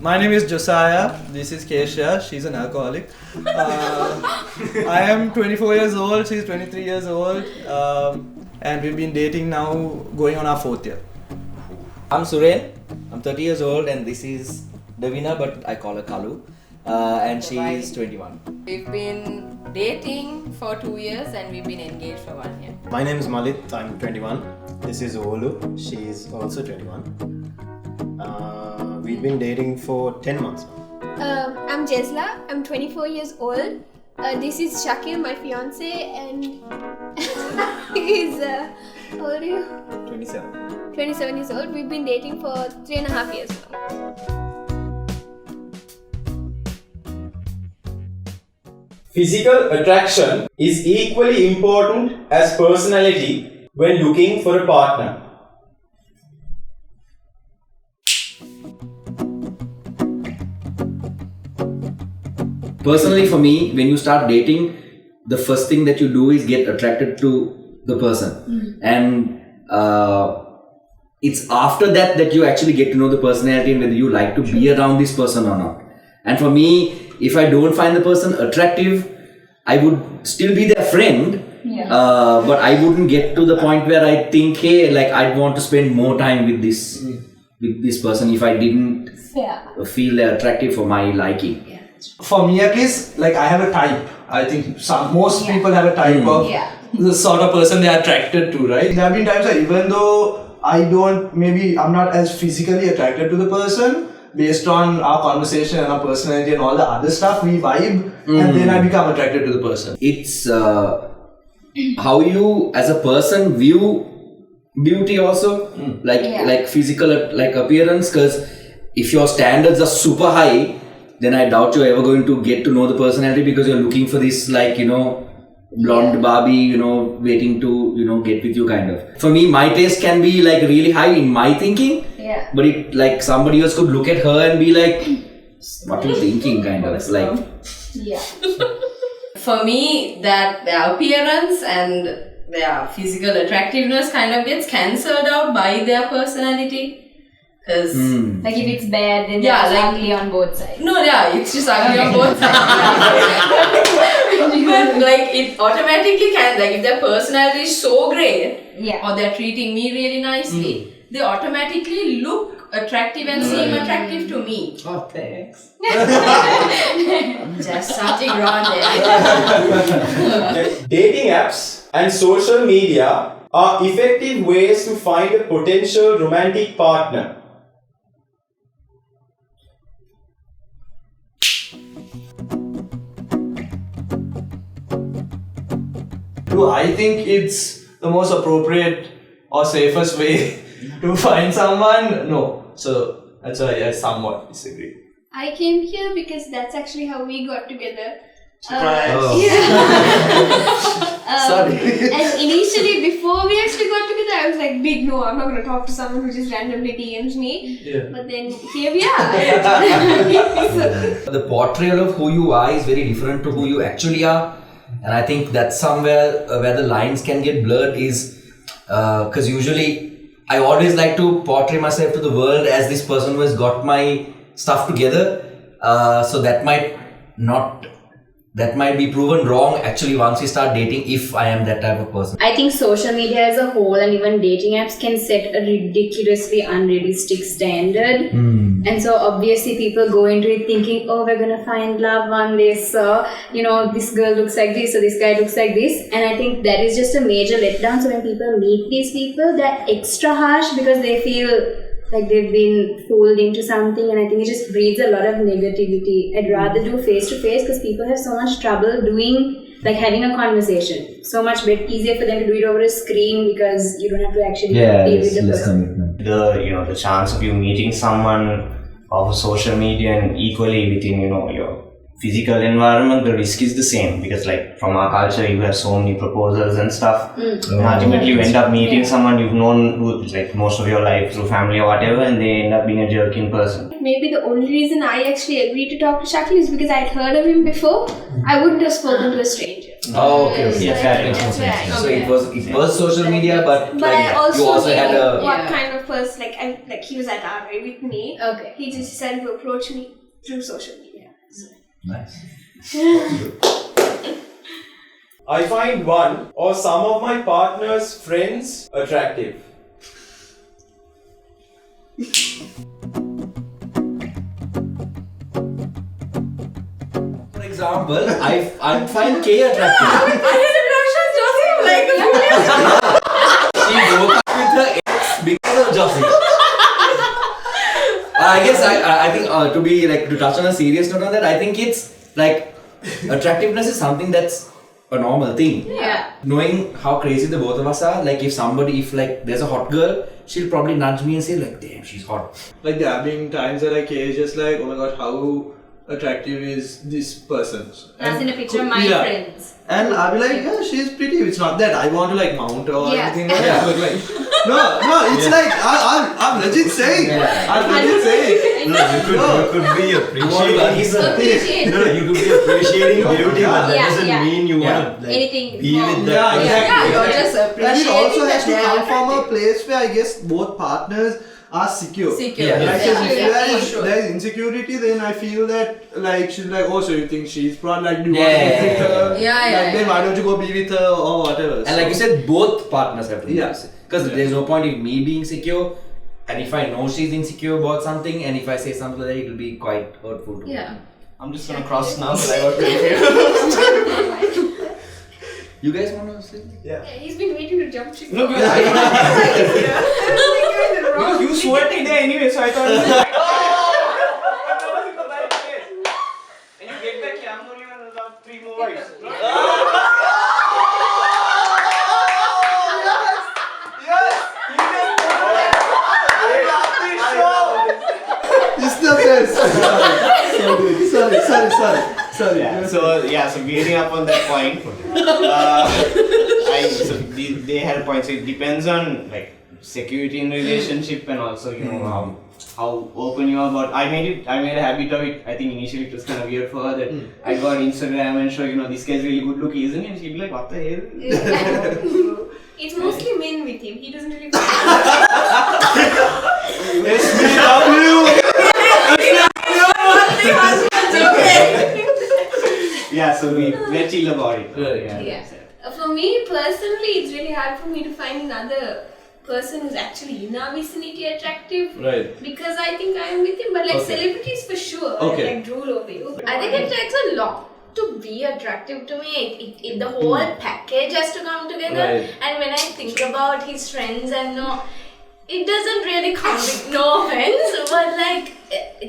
My name is Josiah. This is Kesha. She's an alcoholic. I am 24 years old. She's 23 years old. And we've been dating now, going on our 4th year. I'm Suren. I'm 30 years old, and this is Davina, but I call her Kalu. And she is 21. We've been dating for 2 years and we've been engaged for 1 year. My name is Malit, I'm 21. This is Olu, she is also 21. We've been dating for 10 months now. I'm Jezla, I'm 24 years old. This is Shakil, my fiance, and he's, how old are you? 27. 27 years old. We've been dating for 3.5 years now. Physical attraction is equally important as personality when looking for a partner. Personally, for me, when you start dating, the first thing that you do is get attracted to the person. And it's after that that you actually get to know the personality and whether you like to be around this person or not. And for me, if I don't find the person attractive, I would still be their friend, but I wouldn't get to the point where I think, hey, like I'd want to spend more time with this person if I didn't feel they're attractive for my liking. For me, at least, like I have a type. I think most people have a type of the sort of person they are attracted to, right? There have been times that even though I'm not as physically attracted to the person, based on our conversation and our personality and all the other stuff, we vibe and then I become attracted to the person. It's how you as a person view beauty also, like physical like appearance, because if your standards are super high, then I doubt you're ever going to get to know the personality because you're looking for this blonde Barbie, waiting to, get with you kind of. For me, my taste can be like really high in my thinking. But it like somebody else could look at her and be like, what are you thinking kind of like. For me, that their appearance and their physical attractiveness kind of gets cancelled out by their personality. Because like if it's bad, then it's ugly on both sides. It's just ugly on both sides. But like it automatically can, like if their personality is so great, or they're treating me really nicely, they automatically look attractive and seem attractive to me. Oh, thanks. Just something wrong there. Dating apps and social media are effective ways to find a potential romantic partner. I think it's the most appropriate or safest way to find someone. No. So that's why I somewhat disagree. I came here because that's actually how we got together. Surprise! Sorry. And initially, before we actually got together, I was like, big no, I'm not going to talk to someone who just randomly DMs me. But then here we are. The portrayal of who you are is very different to who you actually are. And I think that's somewhere where the lines can get blurred is because usually I always like to portray myself to the world as this person who has got my stuff together. So that might be proven wrong actually once we start dating, if I am that type of person. I think social media as a whole and even dating apps can set a ridiculously unrealistic standard. And so obviously people go into it thinking, oh, we're going to find love one day, so, this girl looks like this or this guy looks like this. And I think that is just a major letdown. So when people meet these people, they're extra harsh because they feel like they've been fooled into something, and I think it just breeds a lot of negativity. I'd rather do face-to-face because people have so much trouble having a conversation. So much easier for them to do it over a screen because you don't have to actually deal with the person. The chance of you meeting someone off social media and equally within, your physical environment, the risk is the same because from our culture you have so many proposals and stuff and ultimately you end up meeting someone you've known most of your life through family or whatever, and they end up being a jerk in person. Maybe the only reason I actually agreed to talk to Shakil is because I'd heard of him before. I wouldn't have spoken to a stranger. Oh, okay. Okay. Yes, that makes more sense. So it was social media, but But I also you also knew had a what Yeah. kind of person, like he was at RI with me. Okay. He just decided to approach me through social media. nice. I find one or some of my partner's friends attractive. For example, I find Kay attractive. I had a crush on Joseph like a few years ago. She broke up with her ex because of Josie. I guess I think to touch on a serious note on that, I think it's like attractiveness is something that's a normal thing. Yeah. Knowing how crazy the both of us are, like if there's a hot girl, she'll probably nudge me and say like, damn, she's hot. Like there have been times that is just like, oh my god, how attractive is this person? That's in a picture of my Yeah. friends. And I'll be like, yeah, she's pretty. It's not that I want to like mount her or Yeah. anything like that. But like, no, it's like I'm legit saying. I'm legit saying. You could be appreciating. Appreciate. You could be appreciating beauty, but that Yeah, doesn't yeah. mean you want to Anything be more. with Yeah, that person. exactly. Yeah, you're just And appreciating it also that has to they are come from a attractive. place where I guess both partners are secure. Secure. Yeah. Like, Yeah, if yeah, for sure. there is insecurity, then I feel that like she's like, oh, so you think she's proud? Like, do you Yeah, want to be yeah, with her? yeah. Yeah, Like, then yeah. why don't you go be with her or whatever? And like you said, both partners have to be Yeah. because there's no point in me being secure, and if I know she's insecure about something, and if I say something like that, it'll be quite hurtful to me. Yeah. I'm just gonna cross now, but I got confused. You guys want to say? Yeah, he's been waiting to jump ship. No, because because you sweated there anyway, so I thought. That was in the right place. And you get back here, I'm not even allowed 3 more wives. It's the best. Sorry. Yeah, so building up on that point, they had a point. So it depends on like security in relationship and also how open you are about. I made a habit of it. I think initially it was kind of weird for her that I go on Instagram and show this guy's really good looking, isn't he? And she'd be like, what the hell? It's mostly men with him. He doesn't really. Yeah, so we're chill about it. Yeah. For me personally, it's really hard for me to find another person who's actually in our vicinity attractive. Right. Because I think I'm with him, but like Okay. celebrities for sure. Okay. Like drool over you. I think it takes a lot to be attractive to me. The whole package has to come together. Right. And when I think about his friends and it doesn't really come with no offense, but like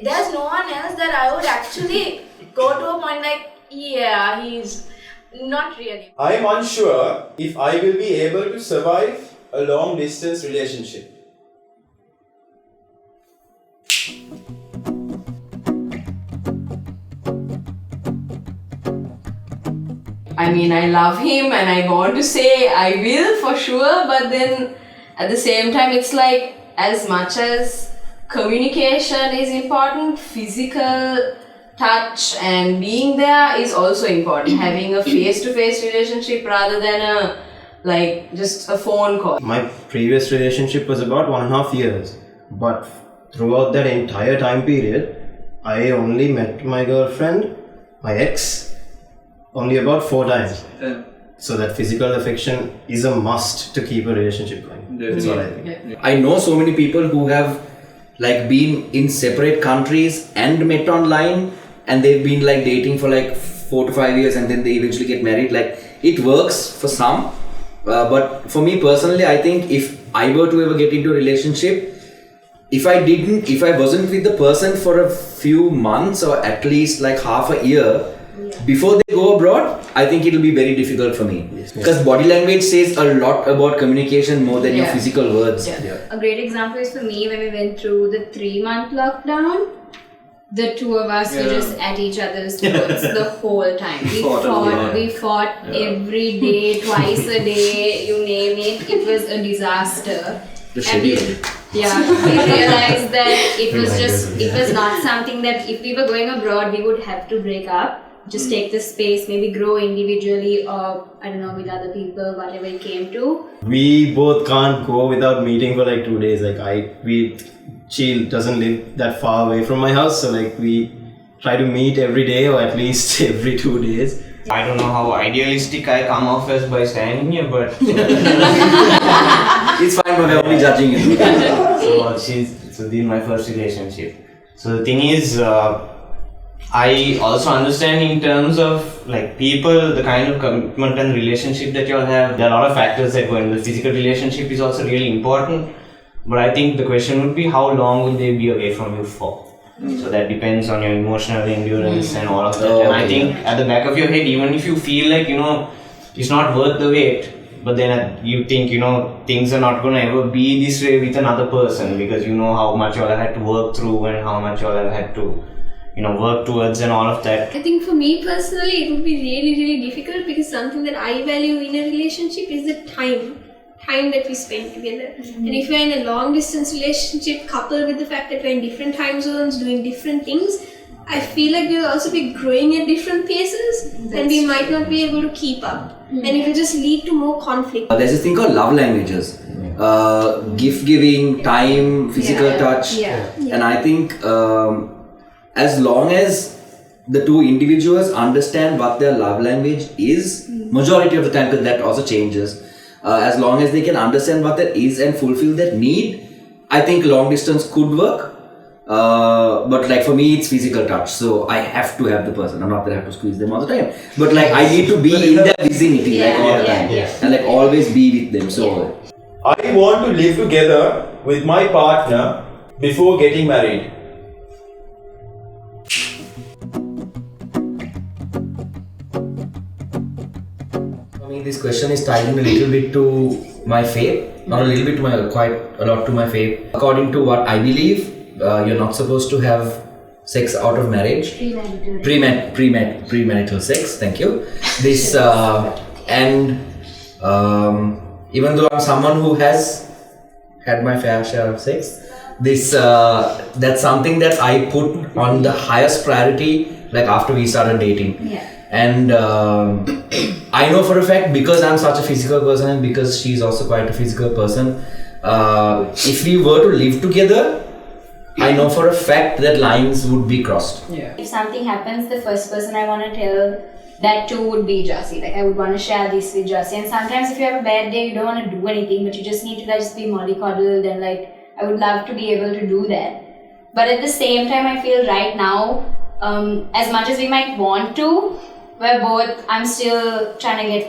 there's no one else that I would actually go to a point like, yeah, he's not really. I am unsure if I will be able to survive a long distance relationship. I mean, I love him and I want to say I will for sure, but then at the same time, it's like as much as communication is important, physical touch and being there is also important. Having a face-to-face relationship rather than just a phone call. My previous relationship was about 1.5 years, but throughout that entire time period, I only met my girlfriend, my ex, only about 4 times. So that physical affection is a must to keep a relationship going. That's what I think. I know so many people who have like been in separate countries and met online, and they've been like dating for like 4 to 5 years and then they eventually get married. Like it works for some, but for me personally, I think if I were to ever get into a relationship, if I wasn't with the person for a few months or at least like half a year before they go abroad, I think it'll be very difficult for me. Because body language says a lot about communication more than your Yeah. physical words. A great example is for me when we went through the 3-month lockdown. The two of us were just at each other's throats the whole time. We fought every day, twice a day, you name it. It was a disaster. The And we schedule. realized that it was not something that if we were going abroad, we would have to break up. just take the space, maybe grow individually or I don't know, with other people, whatever it came to. We both can't go without meeting for like 2 days. She doesn't live that far away from my house, so like we try to meet every day or at least every 2 days. I don't know how idealistic I come off as by standing here, but It's fine, but we're only judging you. so this is my first relationship. So the thing is, I also understand in terms of like people, the kind of commitment and relationship that you all have. There are a lot of factors that go in. The physical relationship is also really important, but I think the question would be how long will they be away from you for? So that depends on your emotional endurance and all of that. And I think at the back of your head, even if you feel like, it's not worth the wait, but then you think, things are not going to ever be this way with another person, because you know how much you all have had to work through and how much you all have had to, work towards and all of that. I think for me personally, it would be really, really difficult because something that I value in a relationship is the time that we spend together. And if we're in a long distance relationship coupled with the fact that we're in different time zones doing different things, I feel like we'll also be growing at different paces and we might not be able to keep up. And it will just lead to more conflict. There's this thing called love languages. Gift giving, time, physical touch. And I think as long as the two individuals understand what their love language is, majority of the time, because that also changes, as long as they can understand what that is and fulfill that need, I think long distance could work. But like for me, it's physical touch, so I have to have the person. I'm not that I have to squeeze them all the time, but like I need to be in their vicinity all the time, and like always be with them. So I want to live together with my partner before getting married. For me, this question is tied in a little bit to my faith, not a little bit, quite a lot to my faith. According to what I believe, you're not supposed to have sex out of marriage. Premarital sex. Thank you. This even though I'm someone who has had my fair share of sex, that's something that I put on the highest priority. Like after we started dating. And I know for a fact, because I'm such a physical person and because she's also quite a physical person, if we were to live together, I know for a fact that lines would be crossed. If something happens, the first person I want to tell that to would be Josie. Like I would want to share this with Josie. And sometimes if you have a bad day, you don't want to do anything, but you just need to just be mollycoddled, and like I would love to be able to do that. But at the same time, I feel right now, as much as we might want to, I'm still trying to get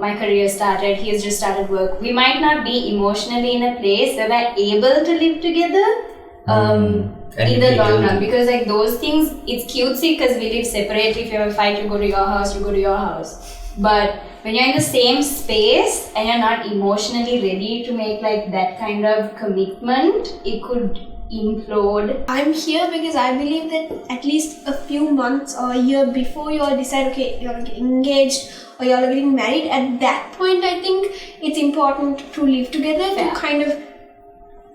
my career started, he's just started work. We might not be emotionally in a place where we're able to live together in the long run, because like those things, it's cutesy because we live separately. If you have a fight, you go to your house, you go to your house. But when you're in the same space and you're not emotionally ready to make like that kind of commitment, it could implode. I'm here because I believe that at least a few months or a year before you all decide, okay, you're getting engaged or you're getting married, at that point I think it's important to live together to kind of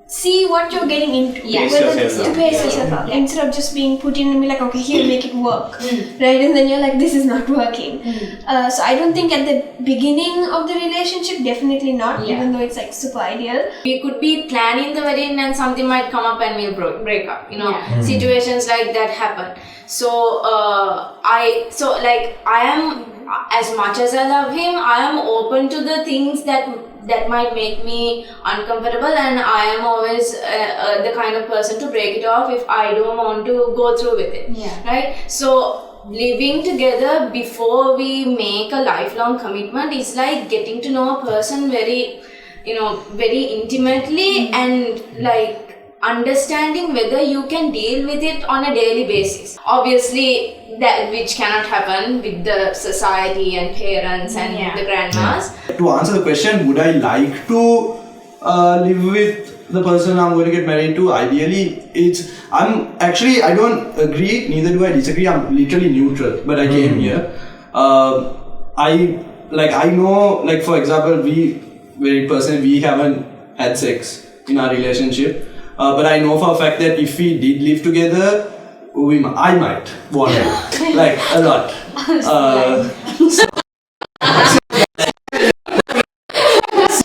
see what you're getting into. Pace yourself out. Instead of just being put in and be like, okay, here, make it work. Right? And then you're like, this is not working. So I don't think at the beginning of the relationship, definitely not, even though it's like super ideal. We could be planning the wedding and something might come up and we'll break up. Situations like that happen. So I am, as much as I love him, I am open to the things that might make me uncomfortable, and I am always the kind of person to break it off if I don't want to go through with it. Right? So living together before we make a lifelong commitment is like getting to know a person very intimately, and like understanding whether you can deal with it on a daily basis. Obviously, that which cannot happen with the society and parents and the grandmas. To answer the question, would I like to live with the person I'm going to get married to? Ideally, I don't agree, neither do I disagree. I'm literally neutral, but I came here. I know, like for example, we haven't had sex in our relationship. But I know for a fact that if we did live together, I might want to, like a lot.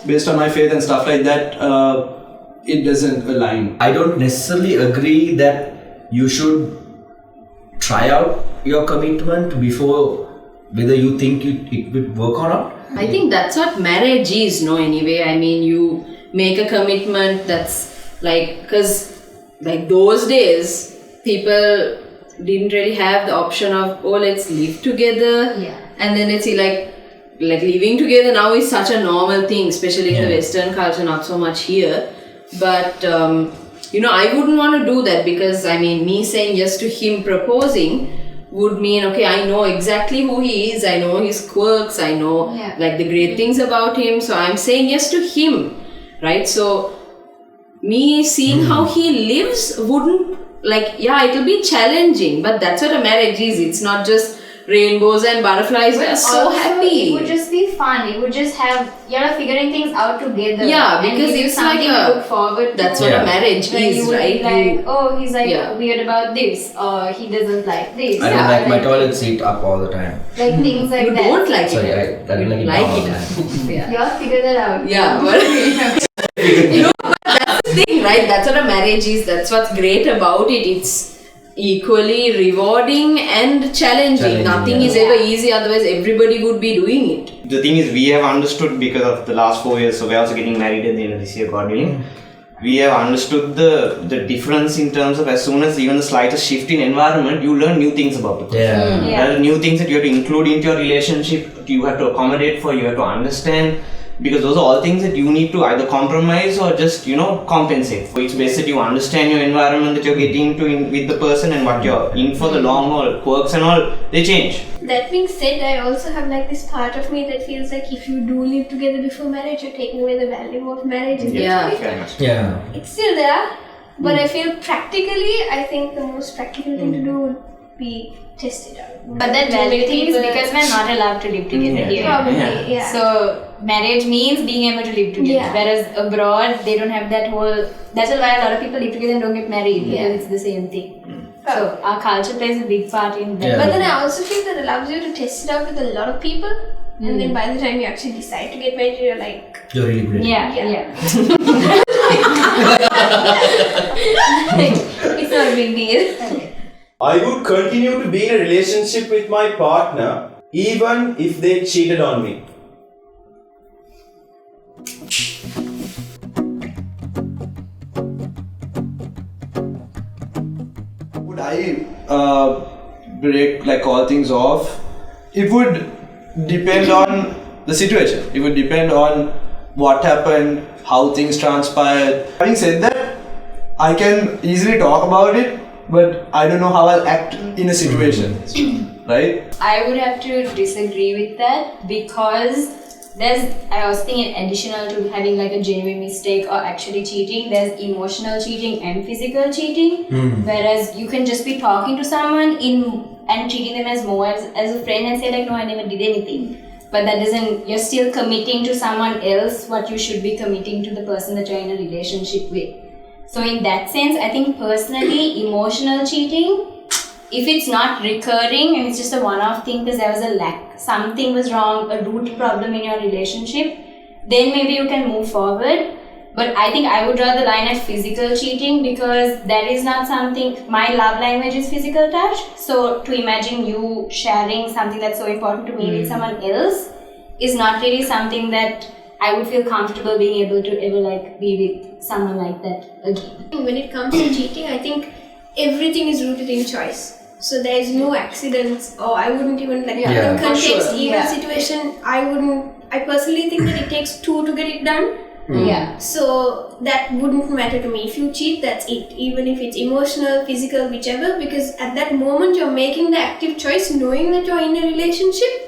Based on my faith and stuff like that, it doesn't align. I don't necessarily agree that you should try out your commitment before whether you think it would work or not. I think that's what marriage is, no, anyway. I mean, you make a commitment that's like, because like those days, people didn't really have the option of, oh, let's live together. Yeah. And then let's see, like living together now is such a normal thing, especially in the Western culture, not so much here. But, I wouldn't want to do that because, I mean, me saying yes to him proposing would mean, okay, I know exactly who he is, I know his quirks, I know like the great things about him, so I'm saying yes to him, right? So me seeing how he lives wouldn't, it'll be challenging, but that's what a marriage is. It's not just rainbows and butterflies. We're so Also, happy. It would just be fun. It would just have, you're figuring things out together. Yeah, and because give you it's something like to look forward to. That's what a marriage When is, you would right? be like, oh, he's like Yeah. weird about this, or he doesn't like this. I don't like my toilet seat up all the time. Like things like You that. don't like Sorry, it. I don't like it. Like down. it. Yeah. You'll figure that out. Yeah, but but that's the thing, right? That's what a marriage is. That's what's great about it. It's equally rewarding and challenging. Nothing is ever easy, otherwise everybody would be doing it. The thing is, we have understood because of the last 4 years, so we're also getting married at the end of this year, God willing. We have understood the difference in terms of as soon as even the slightest shift in environment, you learn new things about the person. Yeah. There are new things that you have to include into your relationship, you have to accommodate for, you have to understand, because those are all things that you need to either compromise or just, compensate for. It's best that you understand your environment that you're getting into with the person and what you're in for the long haul, quirks and all, they change. That being said, I also have like this part of me that feels like if you do live together before marriage, you're taking away the value of marriage. Yeah. Fair enough. Yeah. It's still there, but I feel practically, I think the most practical thing to do would be test it out. But that value thing is because we're not allowed to live together here. Probably, yeah. So marriage means being able to live together. Yeah. Whereas abroad, they don't have that whole. That's why a lot of people live together and don't get married because it's the same thing. So our culture plays a big part in that. Yeah. But then I also feel that allows you to test it out with a lot of people, and then by the time you actually decide to get married, you're like, You're really good. Yeah. It's not a big deal. I would continue to be in a relationship with my partner even if they cheated on me. Would I break all things off? It would depend on the situation. It would depend on what happened, how things transpired. Having said that, I can easily talk about it, but I don't know how I'll act in a situation, right? I would have to disagree with that because I was thinking additional to having like a genuine mistake or actually cheating, there's emotional cheating and physical cheating. Whereas you can just be talking to someone and treating them as more as a friend and say like, no, I never did anything. But that doesn't, you're still committing to someone else what you should be committing to the person that you're in a relationship with. So in that sense, I think personally, emotional cheating, if it's not recurring and it's just a one-off thing because there was a lack, something was wrong, a root problem in your relationship, then maybe you can move forward. But I think I would draw the line at physical cheating because that is not something, my love language is physical touch. So to imagine you sharing something that's so important to me with someone else is not really something that I would feel comfortable being able to ever be with someone like that again. when it comes to cheating, I think everything is rooted in choice. So there is no accidents, or I wouldn't even in context, sure. even situation, I personally think that it takes two to get it done. Yeah. So that wouldn't matter to me. If you cheat, that's it. Even if it's emotional, physical, whichever, because at that moment you're making the active choice knowing that you're in a relationship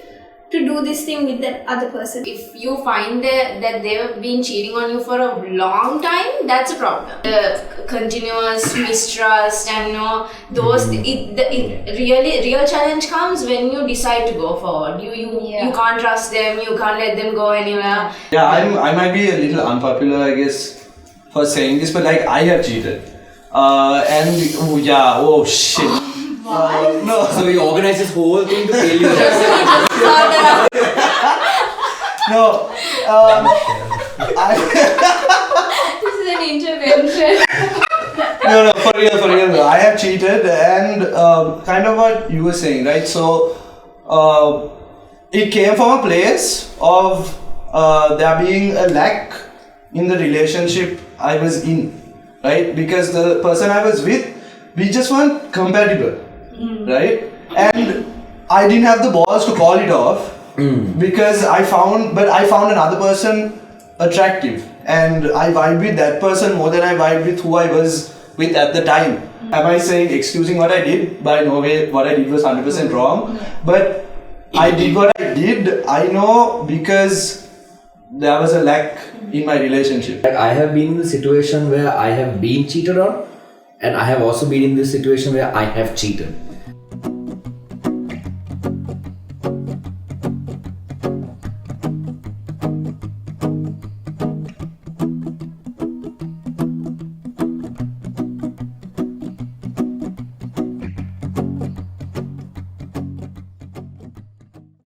to do this thing with that other person. If you find that they've been cheating on you for a long time, that's a problem. The continuous mistrust and those the real challenge comes when you decide to go forward. You can't trust them, you can't let them go anywhere. Yeah, I might be a little unpopular, I guess, for saying this, but I have cheated. Oh shit. No. So he organized this whole thing to tell you that. No. This is an intervention. No, for real. I have cheated, and kind of what you were saying, right? So, it came from a place of there being a lack in the relationship I was in, right? Because the person I was with, we just weren't compatible, right? And I didn't have the balls to call it off because I found another person attractive, and I vibed with that person more than I vibed with who I was with at the time. Am I saying excusing what I did? By no way, what I did was 100% wrong. But I did what I did, I know, because there was a lack in my relationship. Like, I have been in the situation where I have been cheated on, and I have also been in this situation where I have cheated.